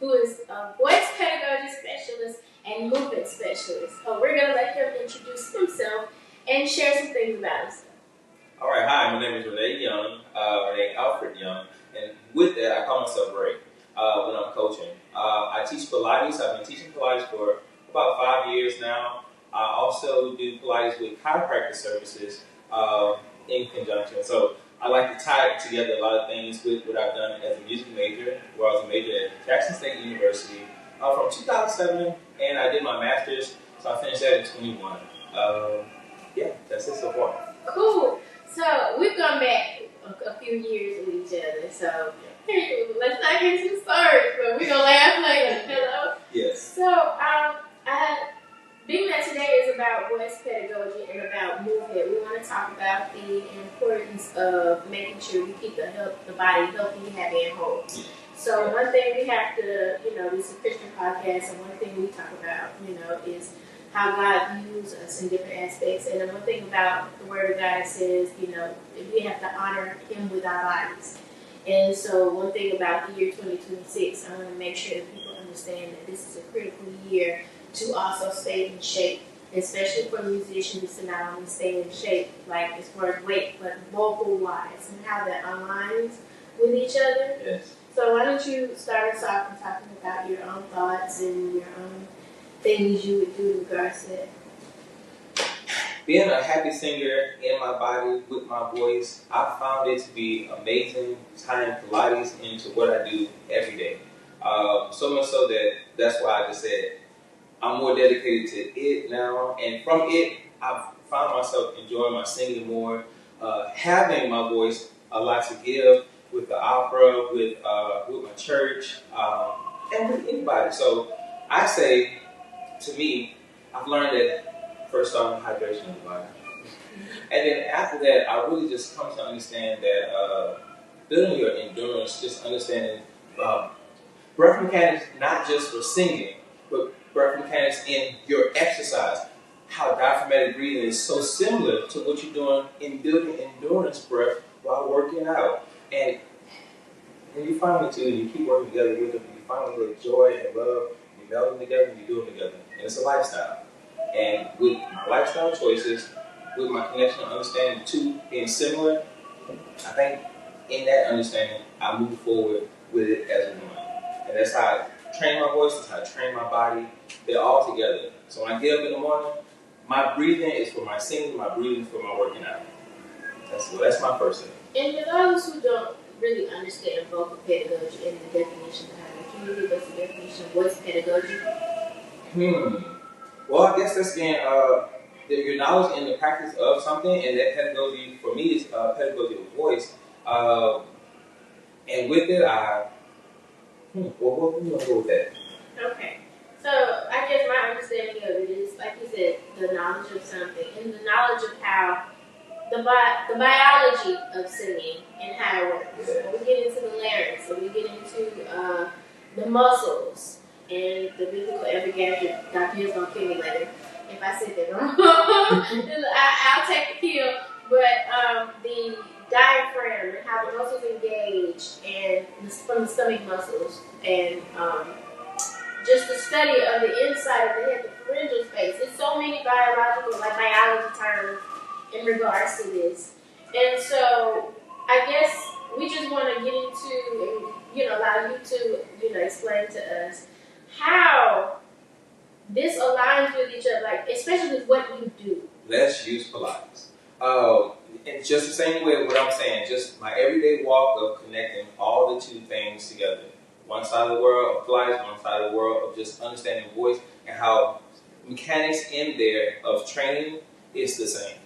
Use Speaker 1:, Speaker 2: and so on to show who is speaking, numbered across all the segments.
Speaker 1: who is a voice pedagogy specialist and movement specialist. So we're going to let him introduce himself and share some things about himself.
Speaker 2: All right, hi, my name is René René Alfred Young, and with that, I call myself Ray when I'm coaching. I teach Pilates. I've been teaching Pilates for about 5 years now. I also do Pilates with chiropractic services in conjunction. So I like to tie together a lot of things with what I've done as a music major, where I was a major at Jackson State University from 2007, and I did my master's, so I finished that in 21. Yeah, that's it so far.
Speaker 1: Cool. So we've gone back a few years with each other, so let's not get too started, but we're going to laugh later. Hello?
Speaker 2: Yes.
Speaker 1: So, being that today is about voice pedagogy and about movement, we want to talk about the importance of making sure we keep the body healthy, happy, and whole. So one thing we have to, this is a Christian podcast, and one thing we talk about, is how God views us in different aspects. And the one thing about the Word of God says, we have to honor Him with our bodies. And so one thing about the year 2026, I want to make sure that people understand that this is a critical year to also stay in shape, especially for musicians to not only stay in shape, like as far as weight, but vocal-wise, and how that aligns with each other.
Speaker 2: Yes.
Speaker 1: So why don't you start us off and talking about your own thoughts and your own things you would do in regards to that?
Speaker 2: Being a happy singer in my body with my voice, I found it to be amazing tying Pilates into what I do every day. So much so that's why I just said I'm more dedicated to it now. And from it, I've found myself enjoying my singing more, having my voice a lot to give with the opera, with my church, and with anybody. So I say, to me, I've learned that first off, hydration in the body. And then after that, I really just come to understand that building your endurance, just understanding breath mechanics, not just for singing, but breath mechanics in your exercise. How diaphragmatic breathing is so similar to what you're doing in building endurance breath while working out. And when you find the two, you keep working together with them, you find a little joy and love, you meld them together, and you do them together. And it's a lifestyle. And with my lifestyle choices, with my connection and understanding the two being similar, I think in that understanding, I move forward with it as one. And that's how I train my voice, that's how I train my body. They're all together. So when I get up in the morning, my breathing is for my singing, my breathing is for my working out. That's my first thing.
Speaker 1: And for those who don't really understand vocal pedagogy and the definition behind it, can you give us the definition of voice pedagogy?
Speaker 2: Well, I guess that's being your knowledge and the practice of something, and that pedagogy for me is pedagogy of voice. And with it, we're going to go with that.
Speaker 1: Okay. So I guess my understanding of it is, like you said, the knowledge of something, and the knowledge of how the biology of singing and how it works.
Speaker 2: Yeah.
Speaker 1: When we get into the larynx, when we get into the muscles and the biblical every gadget, Dr. Hill's gonna kill me later if I said that wrong. I'll take the kill. But the diaphragm and how the muscles engage, and from the stomach muscles, and just the study of the inside of the head, the pharyngeal space. There's so many biology terms in regards to this. And so I guess we just want to get into and allow you to explain to us how this aligns with each other, like especially with what you do.
Speaker 2: Let's use Pilates. And just the same way what I'm saying, just my everyday walk of connecting all the two things together. One side of the world of Pilates, one side of the world of just understanding voice, and how mechanics in there of training is the same.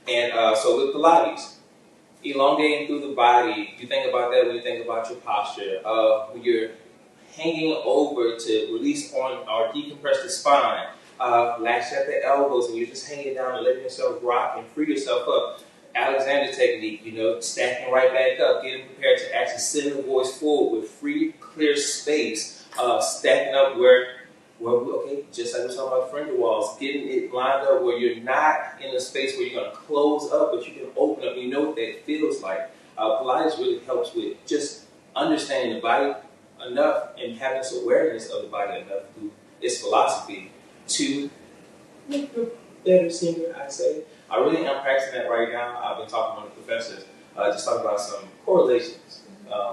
Speaker 2: And so with Pilates, elongating through the body, you think about that when you think about your posture. When you're hanging over to release on or decompress the spine, latch at the elbows, and you're just hanging down and letting yourself rock and free yourself up. Alexander technique, stacking right back up, getting prepared to actually send the voice forward with free, clear space, stacking up just like we're talking about fender walls, getting it lined up where you're not in a space where you're going to close up, but you can open up. You know what that feels like. Pilates really helps with just understanding the body, enough and having this awareness of the body enough through its philosophy to make you a better singer, I say. I really am practicing that right now. I've been talking to the professors, just talking about some correlations.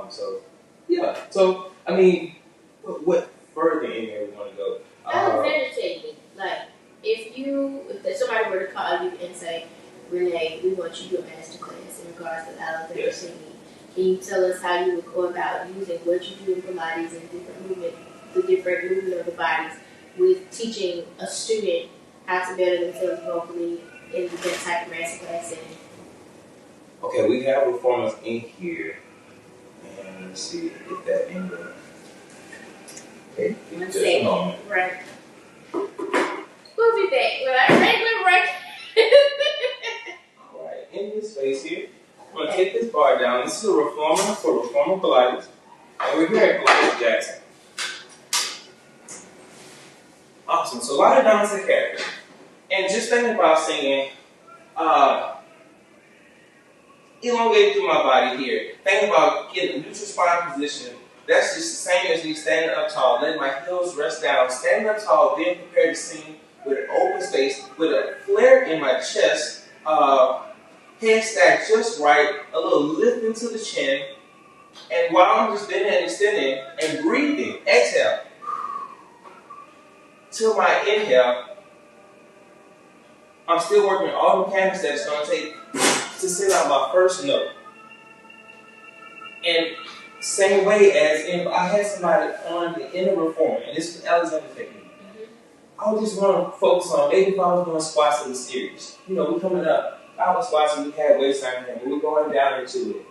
Speaker 2: So, yeah. So, I mean, what further in there we want to go?
Speaker 1: Alexander technique. Like, if somebody were to call you and say, René, we want you to do a master class in regards to Alexander technique. Can you tell us how you would go about using what you do in Pilates and the different movement of the bodies with teaching a student how to better themselves vocally in that type of master class setting?
Speaker 2: Okay, we have reformers in here. And let's see if that angle. Okay, just a moment.
Speaker 1: Right. We'll be back with our regular break.
Speaker 2: Alright, in this space here, I'm going to take this bar down. This is a reformer for Reformer Pilates. And we're here at Pilates Jackson. Awesome. So lie down as a character. And just thinking about singing, elongate through my body here. Think about getting a neutral spine position. That's just the same as me standing up tall, letting my heels rest down, standing up tall, being prepared to sing with an open space, with a flare in my chest, head stacked just right, a little lift into the chin, and while I'm just bending and extending and breathing, exhale, till my inhale, I'm still working all the mechanics that it's going to take to sing out my first note. And same way as if I had somebody on the inner reformer, and this is Alexander technique, I would just want to focus on, maybe if I was doing squats in the series. You know, we're coming up, I was squats and we had weights on here, but we're going down into it.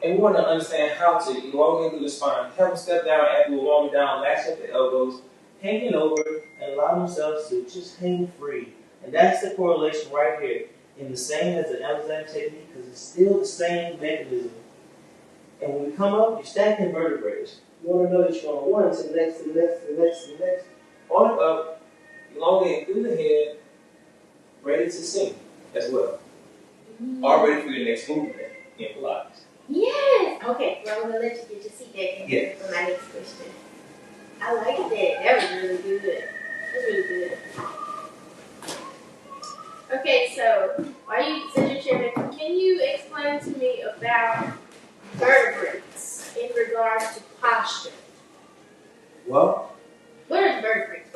Speaker 2: And we want to understand how to elongate through the spine, have them step down after we're walking down, latch up the elbows, hanging over, and allow themselves to just hang free. And that's the correlation right here. And the same as the Alexander technique, because it's still the same mechanism. And when we come up, you're stacking vertebrae. You want to know that you're going one to the next, to the next, to the next, to the next. On up, elongating through the head, ready to sing as well. All ready for your next movement in Pilates.
Speaker 1: Yes! Okay, well, I'm going to let you get your seat back for my next question. I like that. That was really good. That's really good. Okay, so since you're chairman, can you explain to me about vertebrates in regards to posture?
Speaker 2: Well,
Speaker 1: what are vertebrates?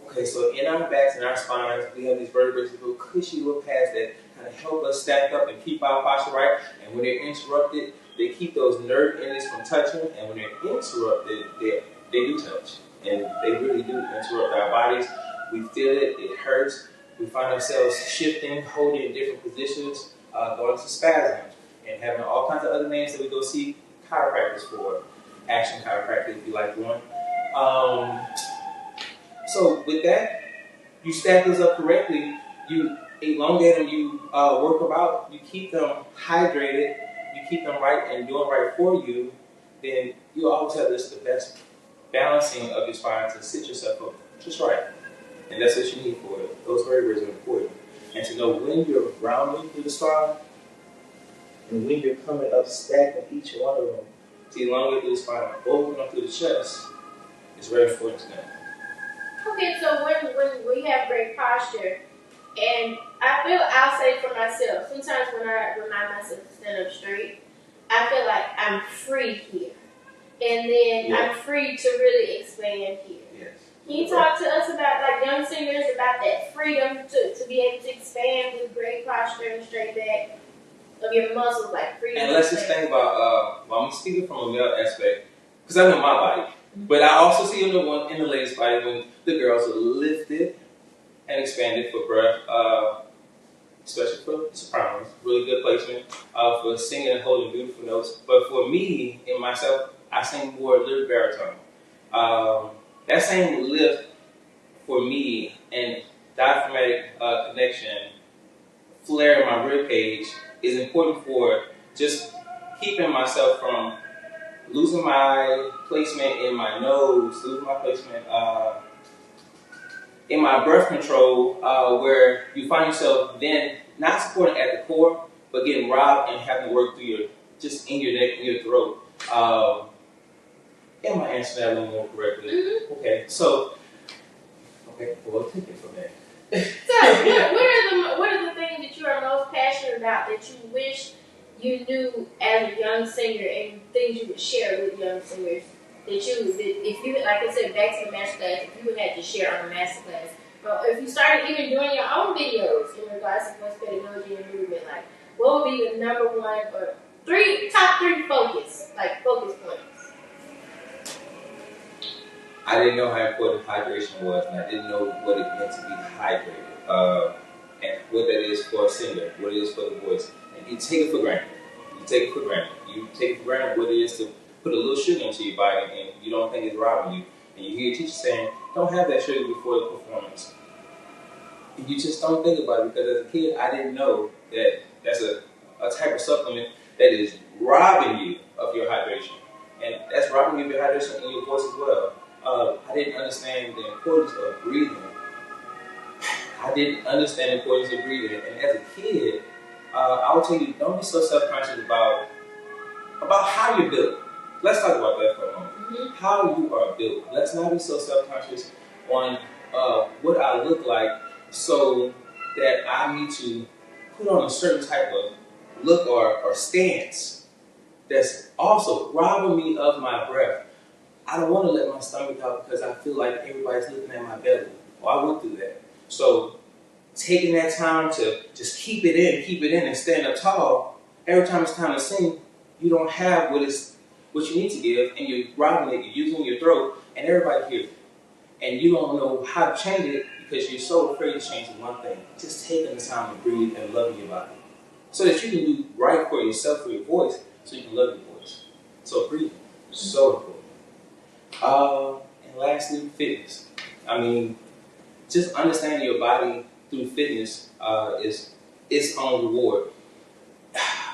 Speaker 2: Okay, so in our backs and our spines, we have these vertebrae, little cushy little pads that kind of help us stack up and keep our posture right. And when they're interrupted, they keep those nerve endings from touching. And when they're interrupted, they do touch. And they really do interrupt our bodies. We feel it, it hurts. We find ourselves shifting, holding in different positions, going to spasms, and having all kinds of other names that we go see chiropractors for. Action chiropractic, if you like one. So with that, you stack those up correctly, you elongate them, you work them out, you keep them hydrated, you keep them right and doing right for you, then you always have the best balancing of your spine to sit yourself up just right. And that's what you need for it. Those vertebrae are important. And to know when you're rounding through the spine and when you're coming up stacking each one of them to elongate through the spine and open up through the chest is very important to know.
Speaker 1: Okay, so when we have great posture, and I'll say for myself, sometimes when I remind myself to stand up straight, I feel like I'm free here. And then I'm free to really expand here.
Speaker 2: Yes.
Speaker 1: Can you talk to us about, like young singers, about that freedom to be able to expand with great posture and straight back of your muscles, like freedom?
Speaker 2: And let's just think about, I'm speaking from a male aspect, because I know my body. But I also see in the ladies' body when the girls are lifted and expanded for breath, especially for sopranos, really good placement, for singing and holding beautiful notes. But for me, in myself, I sing more lyric baritone. That same lift for me and diaphragmatic connection, flare in my rib cage is important for just keeping myself from losing my placement in my nose, losing my placement in my breath control, where you find yourself then not supporting at the core, but getting robbed and having to work through just in your neck and your throat. Am I answering that a little more correctly?
Speaker 1: Mm-hmm.
Speaker 2: Okay, so, okay, well, take it from there.
Speaker 1: So, what are the things that you are most passionate about that you wish you knew as a young singer, and things you would share with young singers that if you, like I said, back to the master class, if you would have to share on a master class, or if you started even doing your own videos in regards to voice pedagogy and movement, like what would be the number one or top three focus points?
Speaker 2: I didn't know how important hydration was, and I didn't know what it meant to be hydrated, and what that is for a singer, what it is for the voice. And you take it for granted. You take it for granted. You take it for granted what it is to put a little sugar into your body, and you don't think it's robbing you. And you hear a teacher saying, "Don't have that sugar before the performance." And you just don't think about it, because as a kid, I didn't know that that's a type of supplement that is robbing you of your hydration, and that's robbing you of your hydration in your voice as well. I didn't understand the importance of breathing. I didn't understand the importance of breathing. And as a kid, I would tell you, don't be so self-conscious about how you're built. Let's talk about that for a moment.
Speaker 1: Mm-hmm.
Speaker 2: How you are built. Let's not be so self-conscious on what I look like, so that I need to put on a certain type of look or stance that's also robbing me of my breath. I don't want to let my stomach out because I feel like everybody's looking at my belly. Well, I went through that. So taking that time to just keep it in and stand up tall, every time it's time to sing, you don't have what you need to give, and you're robbing it, you're using your throat, and everybody hears it. And you don't know how to change it because you're so afraid to change one thing. Just taking the time to breathe and loving your body, so that you can do right for yourself, for your voice, so you can love your voice. So breathing is so important. And lastly, fitness. I mean, just understanding your body through fitness is its own reward.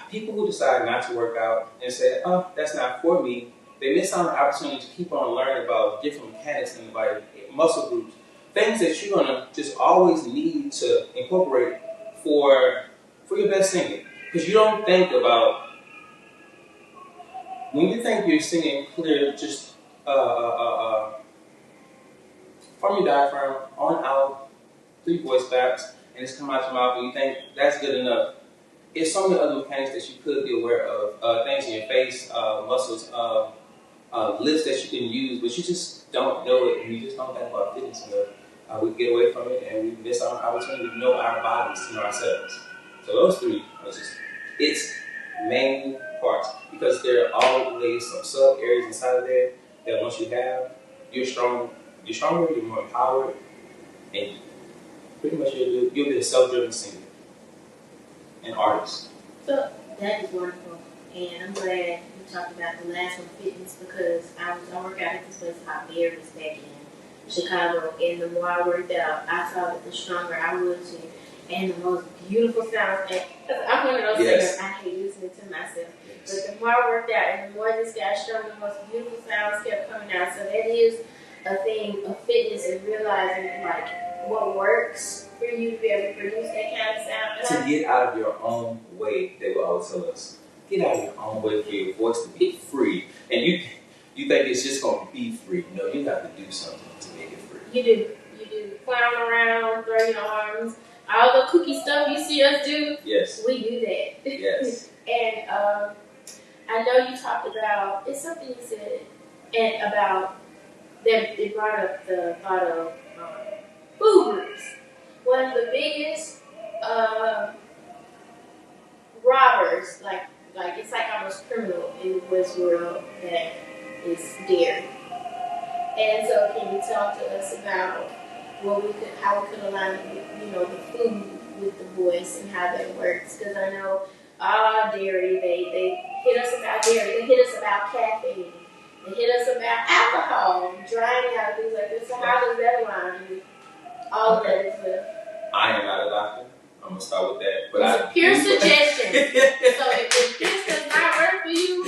Speaker 2: People who decide not to work out and say, "Oh, that's not for me," they miss out on the opportunity to keep on learning about different mechanics in the body, muscle groups, things that you're gonna just always need to incorporate for your best singing. Because you don't think about, when you think you're singing clear, just from your diaphragm on out, 3 voice flaps, and it's come out your mouth, and you think that's good enough. It's so many other mechanics that you could be aware of, things in your face, muscles, lifts that you can use, but you just don't know it, and you just don't think about fitness enough. We get away from it, and we miss out on the opportunity to know our bodies, to know ourselves. So those 3 are just its main parts, because there are always some sub areas inside of there that once you have, you're stronger, you're more empowered, and pretty much you'll be a self-driven singer and artist.
Speaker 1: So that is wonderful, and I'm glad you talked about the last one, fitness, because I work out at this place called Barry's back in Chicago, and the more I worked out, I saw that the stronger I was, and the most beautiful sounds. I'm one of those singers, I hate listening to myself. But the more I worked out and the more this got stronger, the most beautiful sounds kept coming out. So that is a thing of fitness, and realizing like what works for you to be able to produce that kind of sound.
Speaker 2: To get out of your own way, they will always tell us. Get out of your own way for your voice to be free. And you think it's just going to be free. No, you have to do something to make it free.
Speaker 1: You do. Clown around, throw your arms. All the kooky stuff you see us do,
Speaker 2: yes,
Speaker 1: we do that.
Speaker 2: Yes.
Speaker 1: And I know you talked about, it's something you said, and about that it brought up the thought of food groups. One of the biggest robbers, like it's like almost criminal in the West world, that is dairy. And so, can you talk to us about how we could align, the food with the voice and how that works? Because I know dairy, they hit us about dairy, they hit us about caffeine, they hit us about alcohol, drying out, things like this. So how does that align with all of that as well?
Speaker 2: I am not a doctor. I'm gonna start with that. But
Speaker 1: it's a pure suggestion. So if this does not work for you,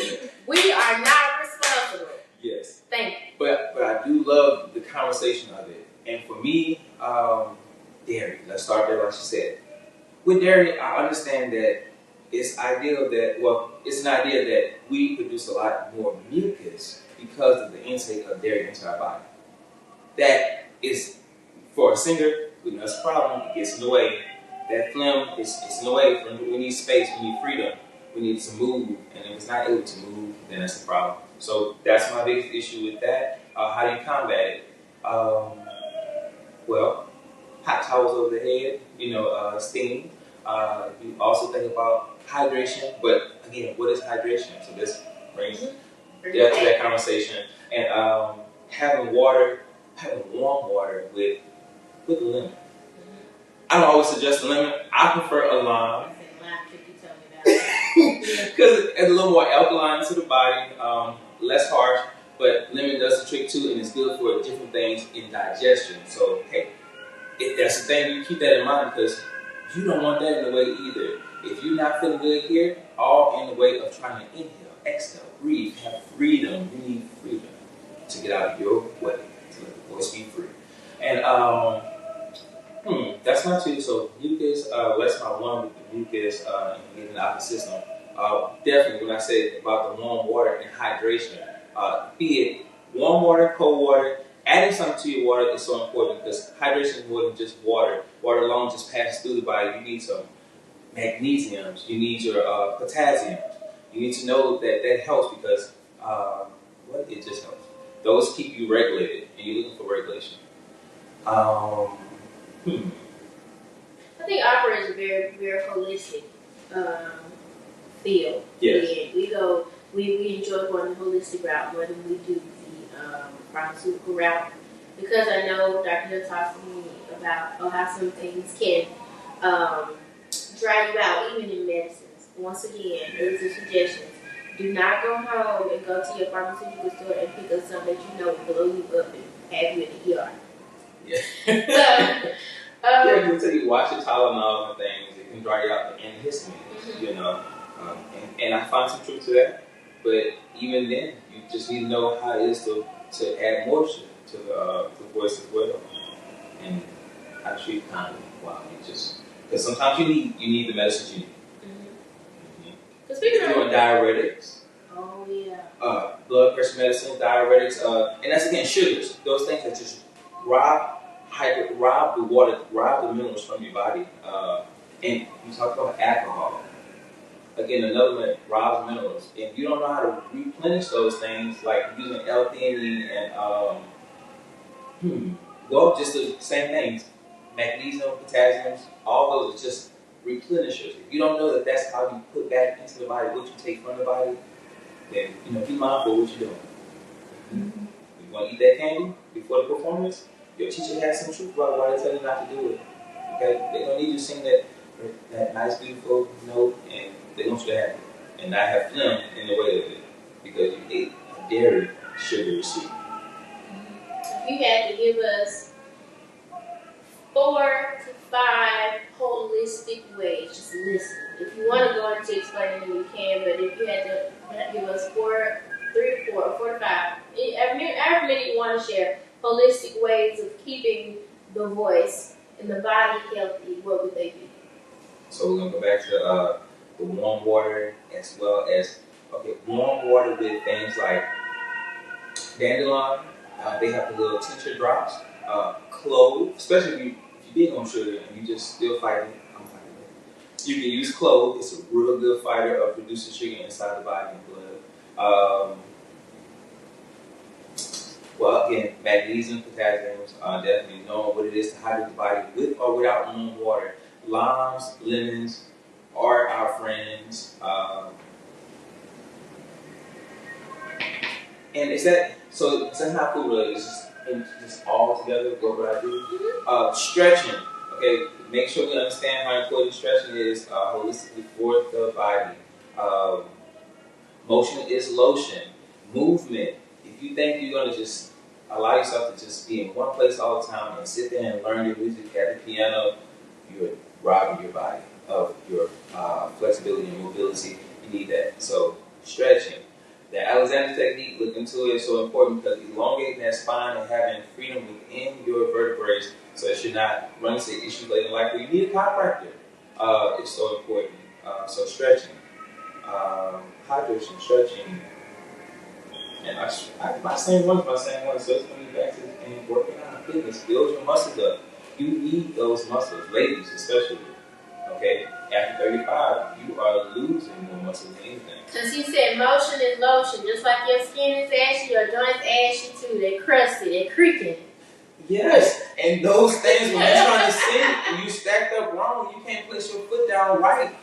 Speaker 1: we are not responsible.
Speaker 2: Yes.
Speaker 1: Thank you.
Speaker 2: But I do love the conversation of it. And for me, dairy. Let's start there, like you said. With dairy, I understand that it's an idea that we produce a lot more mucus because of the intake of dairy into our body. That is, for a singer, we know it's a problem. It gets in the way. That phlegm is in the way. We need space. We need freedom. We need to move. And if it's not able to move, then that's a problem. So that's my biggest issue with that. How do you combat it? Well, hot towels over the head, steam. You also think about hydration. But again, what is hydration? So this brings to that conversation. And having warm water with a lemon. I don't always suggest a lemon. I prefer a lime. Because it's a little more alkaline to the body, less harsh, but lemon does the trick too, and it's good for different things in digestion. So, hey, if that's the thing, you keep that in mind because you don't want that in the way either. If you're not feeling good here, all in the way of trying to inhale, exhale, breathe, have freedom. You need freedom to get out of your way, to let the voice be free. And that's my two. So mucus, that's my one with the mucus and getting out the system. Definitely, when I said about the warm water and hydration, be it warm water, cold water, adding something to your water is so important because hydration is more than just water. Water alone just passes through the body. You need some magnesiums. You need your potassium. You need to know that helps because it just helps. Those keep you regulated, and you're looking for regulation.
Speaker 1: I think opera is a very, very holistic field.
Speaker 2: Yes.
Speaker 1: We enjoy going the holistic route more than we do the pharmaceutical route because I know Dr. Hill talks to me about how some things can dry you out, even in medicines. Once again, these are suggestions. Do not go home and go to your pharmaceutical store and pick up something that you know will blow you up and have you in the ER.
Speaker 2: Yeah. Until you watch your Tylenol and things, it can dry you out the antihistamines, and I find some truth to that. But even then, you just need to know how it is to add moisture to the voice as well. And I treat kind of because sometimes you need the medicine you need.
Speaker 1: Because speaking
Speaker 2: of diuretics.
Speaker 1: Oh yeah.
Speaker 2: Blood pressure medicine, diuretics, and that's again sugars. Those things that just rob the water, rob the minerals from your body. And you talk about alcohol. Again, another one robs minerals. If you don't know how to replenish those things, like using L-theanine and just the same things, magnesium, potassium, all those are just replenishers. If you don't know that that's how you put back into the body what you take from the body, then be mindful of what you're doing. You want to eat that candy before the performance? Your teacher has some truth about why they tell you not to do it. Okay, they don't need you to sing that nice, beautiful note, and they want you to have it, and not have phlegm in the way of it because you ate a dairy sugar receipt.
Speaker 1: If you had to give us 4 to 5 holistic ways, just listen. If you want to go into explaining them, you can, but if you had to give us 3 to 4 or 4 to 5, however many you want to share, holistic ways of keeping the voice and the body healthy, what would they be?
Speaker 2: So we're going to go back to the warm water as well as, warm water with things like dandelion. They have the little tincture drops. Clove, especially if you're big on sugar and you just still fighting. I'm fighting it. You can use clove. It's a real good fighter of reducing sugar inside the body and blood. Well, again, magnesium, potassium, definitely knowing what it is to hydrate the body with or without warm water. Limes, lemons are our friends. And is that not food related? It's just all together. What I do? Stretching. Okay, make sure we understand how important stretching is holistically for the body. Motion is lotion. Movement. If you think you're gonna just allow yourself to just be in one place all the time and sit there and learn your music at the piano, you're robbing your body of your flexibility and mobility. You need that. So stretching. The Alexander technique, look into it, is so important because elongating that spine and having freedom within your vertebrae so that you're not running into issues later in life where you need a chiropractor. It's so important. So stretching. Hydration, stretching. And my same one's my same one. So it's going to be back to and working out fitness. Build your muscles up. You need those muscles, ladies especially. Okay? After 35, you are losing more muscle than anything.
Speaker 1: Because he said motion is lotion. Just like your skin is ashy, your joints ashy too. They crusty, they creaking.
Speaker 2: Yes, and those things, when you're trying to sing and you stacked up wrong, you can't place your foot down right,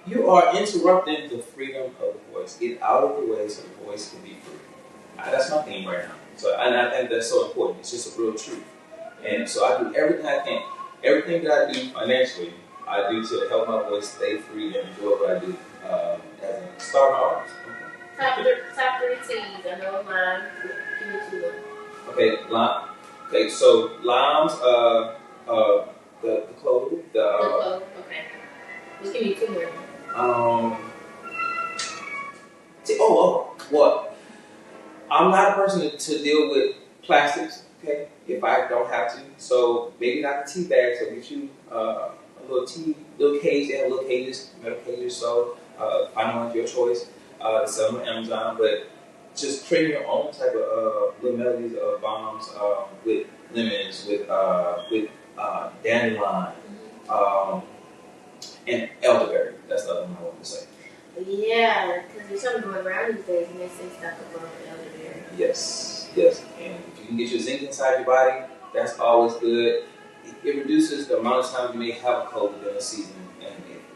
Speaker 2: you are interrupting the freedom of the voice. Get out of the way so the voice can be free. That's my theme right now. So, and I think that's so important. It's just a real truth. And so I do everything I can. Everything that I do financially, I do to help my voice stay free and enjoy what I do as a start my artist.
Speaker 1: Top three T's. I know mine. Give me two of them.
Speaker 2: Okay, lime. Okay, so limes, the clove,
Speaker 1: the clove. Okay. Just give me two more.
Speaker 2: What? I'm not a person to deal with plastics, okay, if I don't have to. So maybe not the tea bag, so get you a little cage. They have little cages, metal cages, so find one of your choice. Sell them on Amazon, but just create your own type of little melodies of bombs with lemons, with dandelion, and elderberry. That's the other one I want to say.
Speaker 1: Yeah, because there's something going around these days and they say stuff about elderberry.
Speaker 2: Yes. And if you can get your zinc inside your body, that's always good. It reduces the amount of time you may have a cold within a season, and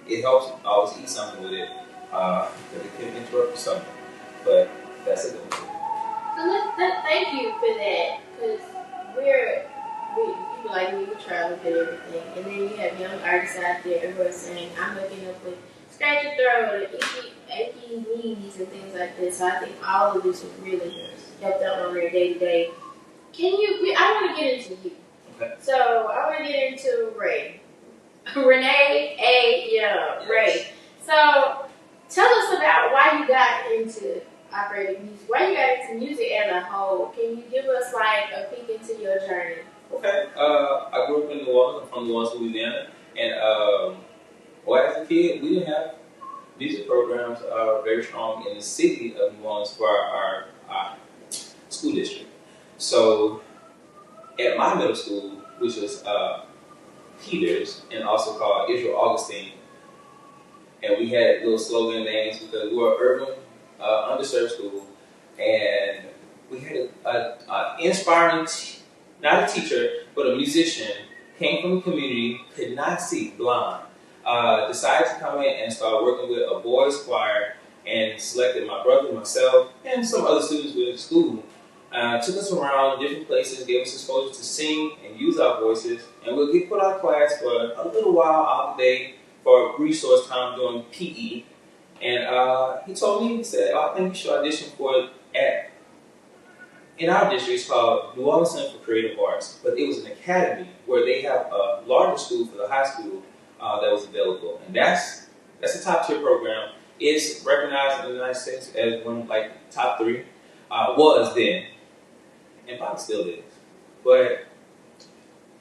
Speaker 2: it helps always eat something with it, because it can interrupt your stomach. But that's a good one.
Speaker 1: So thank you for that, because people like me, we travel with everything, and then you have young artists out there who are saying, I'm waking up with scratch your throat, achy knees, and things like this. So I think all of this will really help them on their day to day. I want to get into you.
Speaker 2: Okay.
Speaker 1: So I want to get into Ray. René A.
Speaker 2: Yes.
Speaker 1: Ray. So tell us about why you got into operating music, why you got into music as a whole. Can you give us like a peek into your journey?
Speaker 2: Okay. I grew up in New Orleans. I'm from New Orleans, Louisiana. And as a kid, we didn't have music programs very strong in the city of New Orleans for our school district. So at my middle school, which was Peters and also called Israel Augustine, and we had little slogan names because we were an urban, underserved school, and we had an inspiring, not a teacher, but a musician, came from the community, could not see, blind, decided to come in and start working with a boys choir, and selected my brother, myself, and some other students within the school. Took us around different places, gave us exposure to sing and use our voices, and we'll get put out of class for a little while out of the day for resource time during PE. And he told me, he said, I think you should audition for it in our district. It's called New Orleans Center for Creative Arts, but it was an academy where they have a larger school for the high school that was available, and that's a top tier program. It's recognized in the United States as one of like top three. Was then, and probably still is. But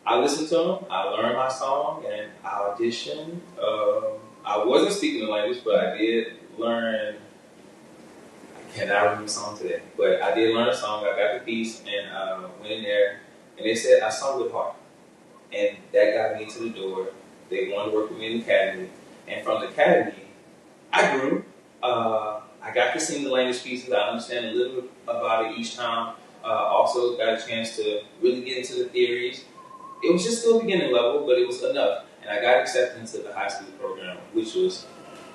Speaker 2: I listened to them, I learned my song, and I auditioned. I wasn't speaking the language, but I did learn. I cannot remember the song today, but I did learn a song. I got the piece and went in there, and they said I sung with heart, and that got me to the door. They wanted to work with me in the academy, and from the academy, I grew. I got to sing the language pieces. I understand a little bit about it each time. Also got a chance to really get into the theories. It was just still beginning level, but it was enough. And I got accepted into the high school program, which was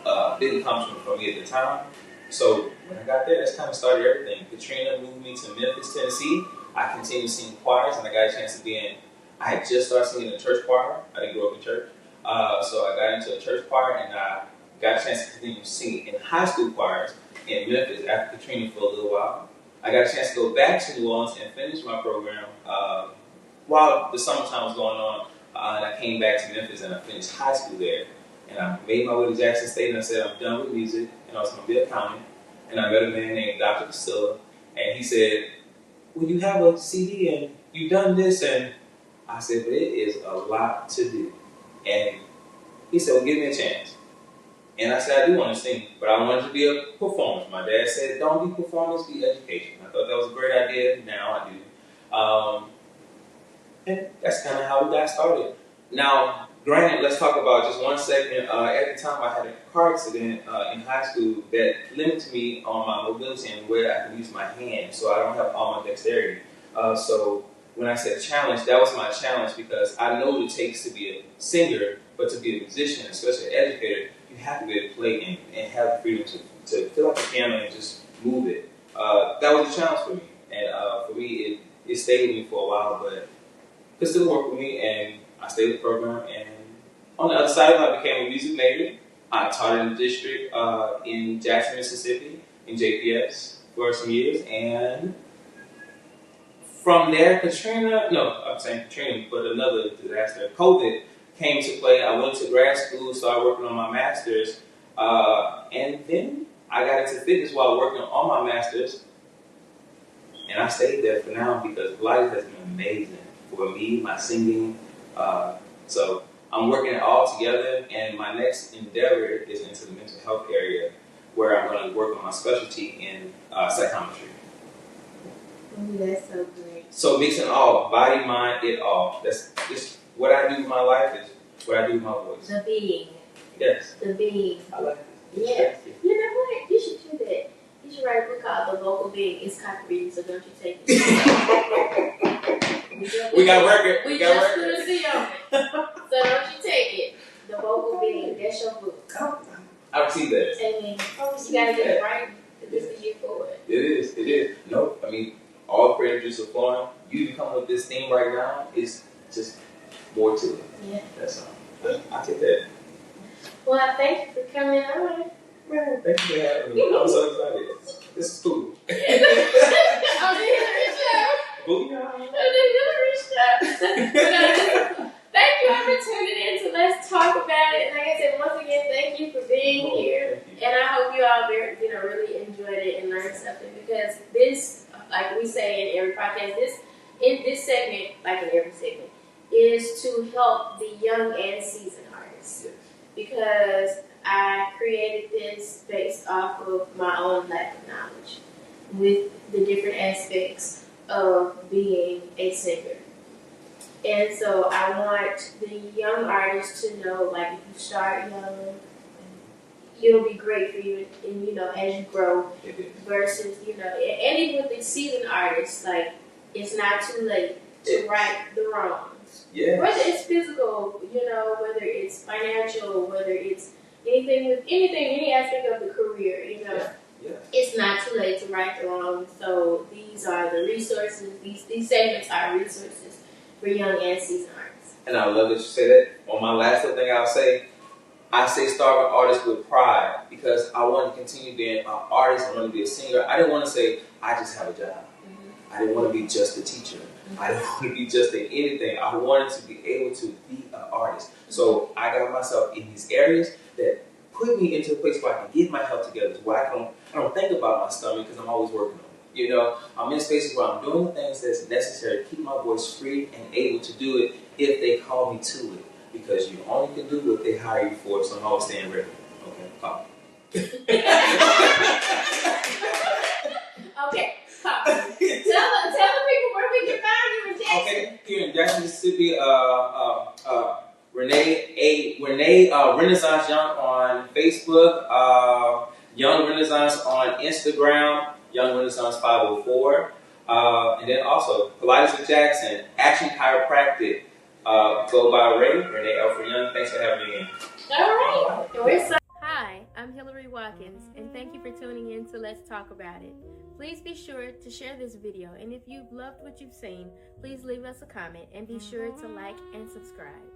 Speaker 2: a big accomplishment for me at the time. So when I got there, that's kind of started everything. Katrina moved me to Memphis, Tennessee. I continued to sing choirs, and I got a chance to be in. I had just started singing in a church choir. I didn't grow up in church. So I got into a church choir, and I got a chance to continue singing in high school choirs in Memphis after Katrina for a little while. I got a chance to go back to New Orleans and finish my program while the summertime was going on. And I came back to Memphis and I finished high school there. And I made my way to Jackson State and I said, I'm done with music and I was going to be an accountant. And I met a man named Dr. Priscilla, and he said, well, you have a CD and you've done this. And I said, but it is a lot to do. And he said, well, give me a chance. And I said, I do want to sing, but I wanted to be a performer. My dad said, don't be performance, be education. I thought that was a great idea. Now I do. And that's kind of how we got started. Now, granted, let's talk about just 1 second. At the time, I had a car accident in high school that limited me on my mobility and where I could use my hands, so I don't have all my dexterity. So when I said challenge, that was my challenge because I know what it takes to be a singer, but to be a musician, especially an educator, you have to be able to play and have the freedom to fill out the piano and just move it. That was a challenge for me, and for me, it stayed with me for a while, but it still worked with me, and I stayed with the program. And on the other side, I became a music major. I taught in the district in Jackson, Mississippi, in JPS for some years, and from there, Katrina, but another disaster, COVID came to play. I went to grad school, started working on my master's, and then I got into fitness while working on my master's, and I stayed there for now because life has been amazing for me, my singing. So I'm working it all together, and my next endeavor is into the mental health area, where I'm going to work on my specialty in psychometry.
Speaker 1: That's so great.
Speaker 2: So mixing all, body, mind, it all. That's just what I do with my life is what I do with my voice.
Speaker 1: The being.
Speaker 2: Yes.
Speaker 1: The being.
Speaker 2: I like it.
Speaker 1: Yeah. You know what? You should do that. You should write a book called The Vocal Being. It's copyrighted, so don't you take it.
Speaker 2: We got record.
Speaker 1: We just put a C on it. So don't you take it. The Vocal Being. That's your book.
Speaker 2: I received that.
Speaker 1: And you gotta get it right. This is your forward.
Speaker 2: It is. It is. No, I mean, all credits are flowing. You come with this thing right now. It's just more to it.
Speaker 1: Yeah.
Speaker 2: That's all. I take that.
Speaker 1: Well, thank you for coming on.
Speaker 2: Man, thank you for having me. I'm so excited. This is cool.
Speaker 1: On the Hillary Show.
Speaker 2: Booyah.
Speaker 1: On the Hillary Show. Thank you for tuning in to Let's Talk About It. Like I said, once again, thank you for being here. And I hope you all really enjoyed it and learned something, because this, like we say in every podcast, this segment, like in every segment, is to help the young and seasoned artists.
Speaker 2: Yes.
Speaker 1: Because I created this based off of my own lack of knowledge with the different aspects of being a singer. And so I want the young artists to know, like, if you start young, it'll be great for you, and as you grow. Versus, and even with the seasoned artists, like, it's not too late to right the wrongs.
Speaker 2: Yes.
Speaker 1: Whether it's physical, whether it's financial, whether it's any aspect of the career,
Speaker 2: Yeah.
Speaker 1: It's not too late to right the wrongs. So these are the resources. These segments are resources for young and seasoned artists.
Speaker 2: And I love that you say that. On my last little thing I say start an artist with pride, because I want to continue being an artist. I want to be a singer. I didn't want to say, I just have a job. Mm-hmm. I didn't want to be just a teacher. Mm-hmm. I didn't want to be just anything. I wanted to be able to be an artist. Mm-hmm. So I got myself in these areas that put me into a place where I can get my health together, where I don't think about my stomach, because I'm always working on it. I'm in spaces where I'm doing the things that's necessary to keep my voice free and able to do it if they call me to it. Because you only can do what they hire you for, so I'm always staying ready. Okay, call me.
Speaker 1: Okay, call me. Tell the people where we can find you in Jackson.
Speaker 2: Okay, here in Jackson, Mississippi, René Renaissance Young on Facebook, Young Renaissance on Instagram, Young Renaissance 504, and then also Pilates with Jackson, Action Chiropractic, go by René A for Young. Thanks for having me in.
Speaker 1: All right. Hi, I'm Hillary Watkins, and thank you for tuning in to Let's Talk About It. Please be sure to share this video, and if you've loved what you've seen, please leave us a comment and be sure to like and subscribe.